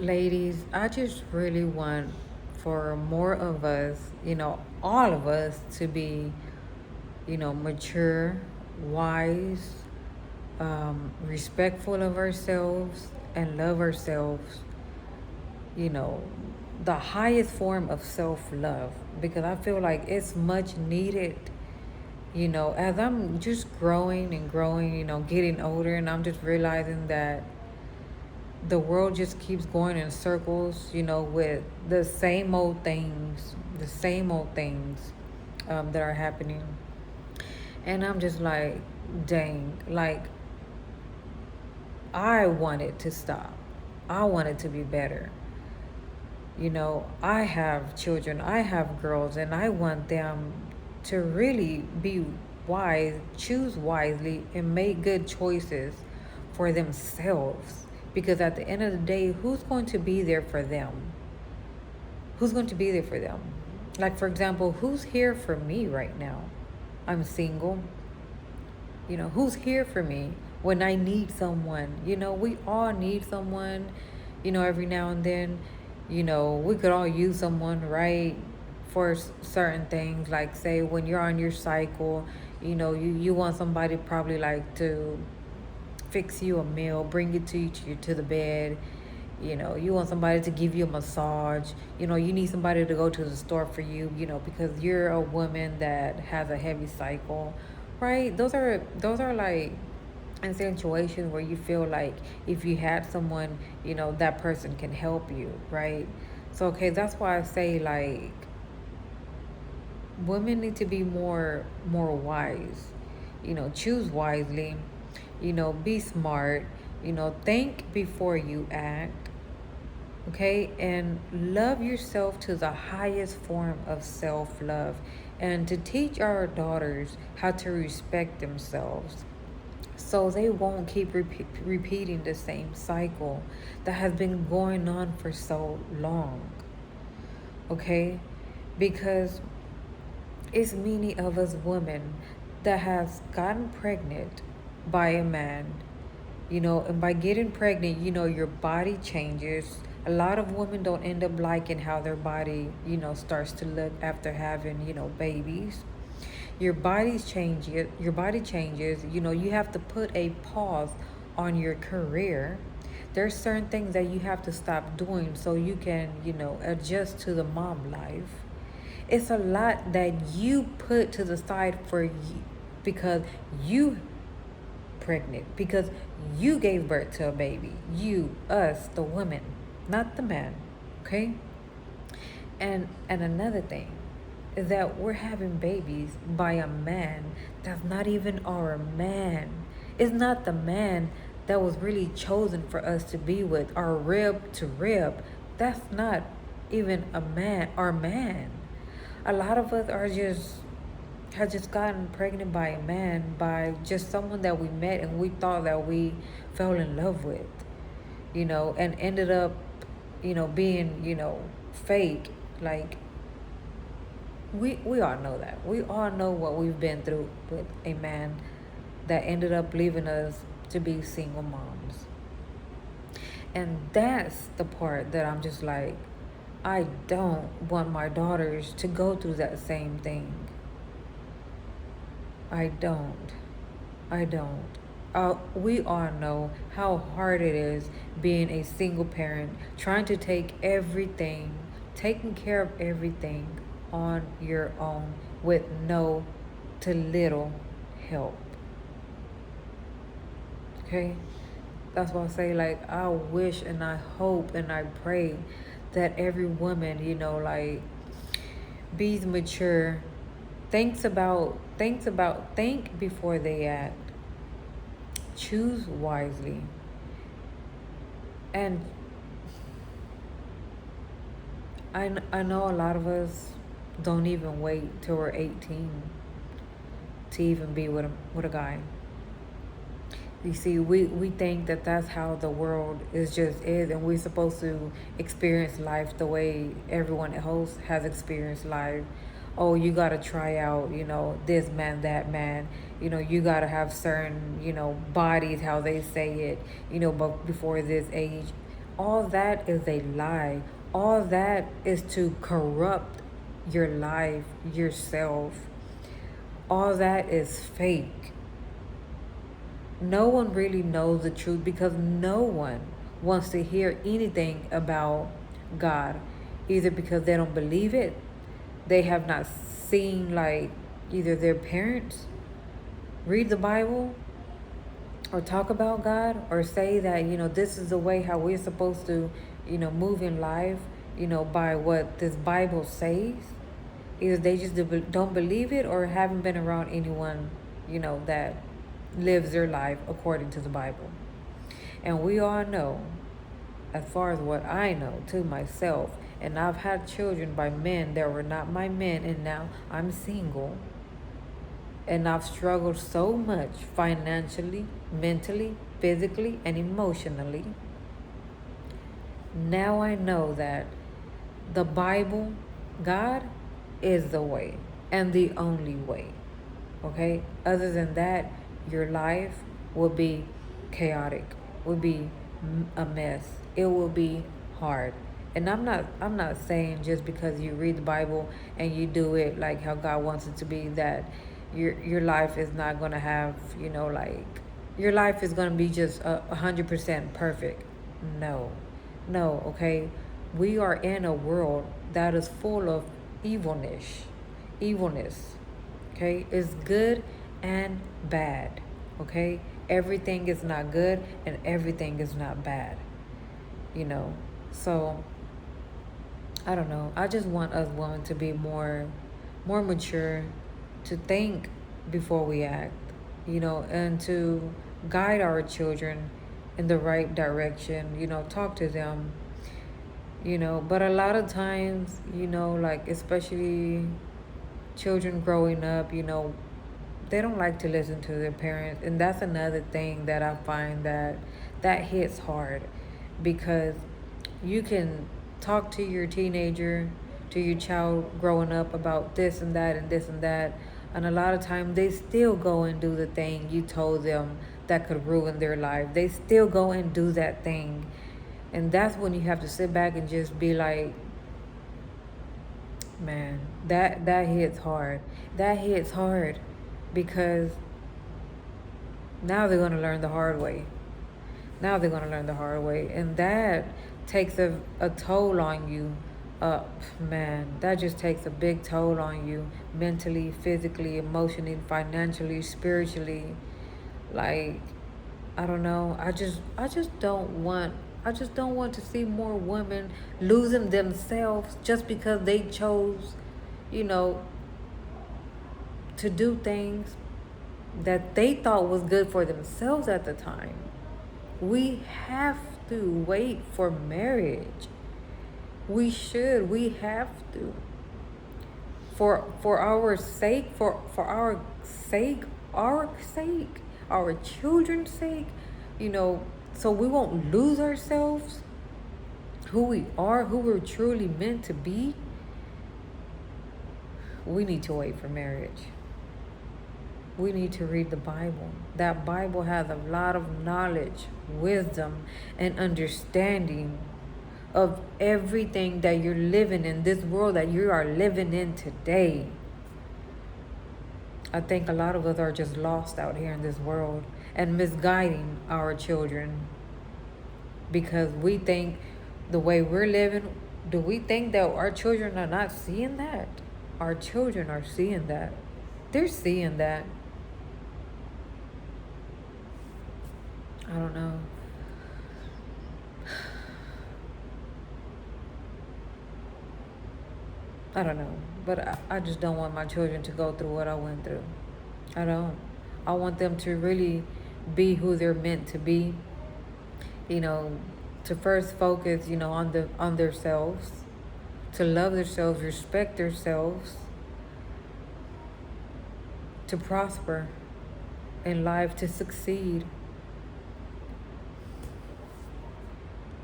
Ladies, I just really want for more of us, all of us to be, mature, wise, respectful of ourselves, and love ourselves, you know, the highest form of self love. Because I feel like it's much needed, as I'm just growing and growing, getting older, and I'm just realizing that the world just keeps going in circles, with the same old things that are happening. And I'm just like, dang, like, I want it to stop. I want it to be better. I have children, I have girls, and I want them to really be wise, choose wisely, and make good choices for themselves. Because at the end of the day, who's going to be there for them? Who's going to be there for them? Like, for example, who's here for me right now? I'm single. Who's here for me when I need someone? We all need someone, every now and then. We could all use someone, right? For certain things, like, say, when you're on your cycle, you want somebody probably like to fix you a meal, bring it to the bed. You want somebody to give you a massage. You need somebody to go to the store for you, because you're a woman that has a heavy cycle, right? Those are like in situations where you feel like if you had someone, that person can help you, right? So okay, that's why I say, like, women need to be more wise. Choose wisely. Be smart. Think before you act. Okay, and love yourself to the highest form of self-love, and to teach our daughters how to respect themselves, so they won't keep repeating the same cycle that has been going on for so long. Okay, because it's many of us women that has gotten pregnant by a man, and by getting pregnant, your body changes. A lot of women don't end up liking how their body, starts to look after having, babies. Your body changes, you have to put a pause on your career. There's certain things that you have to stop doing so you can, adjust to the mom life. It's a lot that you put to the side for you because you pregnant, because you gave birth to a baby. You, us, the women, not the man. Okay? And another thing is that we're having babies by a man that's not even our man. It's not the man that was really chosen for us to be with, our rib to rib. That's not even a man, our man. A lot of us are just had just gotten pregnant by a man, by just someone that we met and we thought that we fell in love with, and ended up, being, fake. Like, we all know that. We all know what we've been through with a man that ended up leaving us to be single moms. And that's the part that I'm just like, I don't want my daughters to go through that same thing. I don't. I don't. We all know how hard it is being a single parent, trying to taking care of everything on your own with no to little help. Okay? That's why I say, like, I wish and I hope and I pray that every woman, like, be mature, think before they act, choose wisely, and I know a lot of us don't even wait till we're 18 to even be with a guy. You see, we think that that's how the world is, and we're supposed to experience life the way everyone else has experienced life. Oh, you gotta try out, this man, that man. You gotta have certain, bodies, how they say it, but before this age. All that is a lie. All that is to corrupt your life, yourself. All that is fake. No one really knows the truth because no one wants to hear anything about God, either because they don't believe it, they have not seen like either their parents read the Bible or talk about God or say that, this is the way how we're supposed to, move in life, by what this Bible says. Either they just don't believe it or haven't been around anyone, that lives their life according to the Bible. And we all know, as far as what I know to myself, and I've had children by men that were not my men, and now I'm single. And I've struggled so much financially, mentally, physically, and emotionally. Now I know that the Bible, God, is the way and the only way. Okay? Other than that, your life will be chaotic, will be a mess. It will be hard. And I'm not saying just because you read the Bible and you do it like how God wants it to be that your life is not going to have, like your life is going to be just 100% perfect. No. No, okay? We are in a world that is full of evilness. Evilness. Okay? It's good and bad. Okay? Everything is not good and everything is not bad. So I don't know. I just want us women to be more mature, to think before we act, and to guide our children in the right direction, talk to them, but a lot of times, like especially children growing up, they don't like to listen to their parents. And that's another thing that I find that hits hard, because you can talk to your teenager, to your child growing up about this and that and this and that, and a lot of times they still go and do the thing you told them that could ruin their life. They still go and do that thing. And that's when you have to sit back and just be like, man, that hits hard. That hits hard, because now they're going to learn the hard way. Now they're going to learn the hard way. And that takes a toll on you. Man, that just takes a big toll on you mentally, physically, emotionally, financially, spiritually. Like, I don't know. I just don't want to see more women losing themselves just because they chose, to do things that they thought was good for themselves at the time. We have to wait for marriage. We have to. For our sake, for our sake, our children's sake, so we won't lose ourselves, who we are, who we're truly meant to be. We need to wait for marriage. We need to read the Bible. That Bible has a lot of knowledge, wisdom, and understanding of everything that you're living in, this world that you are living in today. I think a lot of us are just lost out here in this world and misguiding our children, because we think the way we're living, do we think that our children are not seeing that? Our children are seeing that. They're seeing that. I don't know. I don't know. But I just don't want my children to go through what I went through. I don't. I want them to really be who they're meant to be. To first focus, on themselves, to love themselves, respect themselves, to prosper in life, to succeed.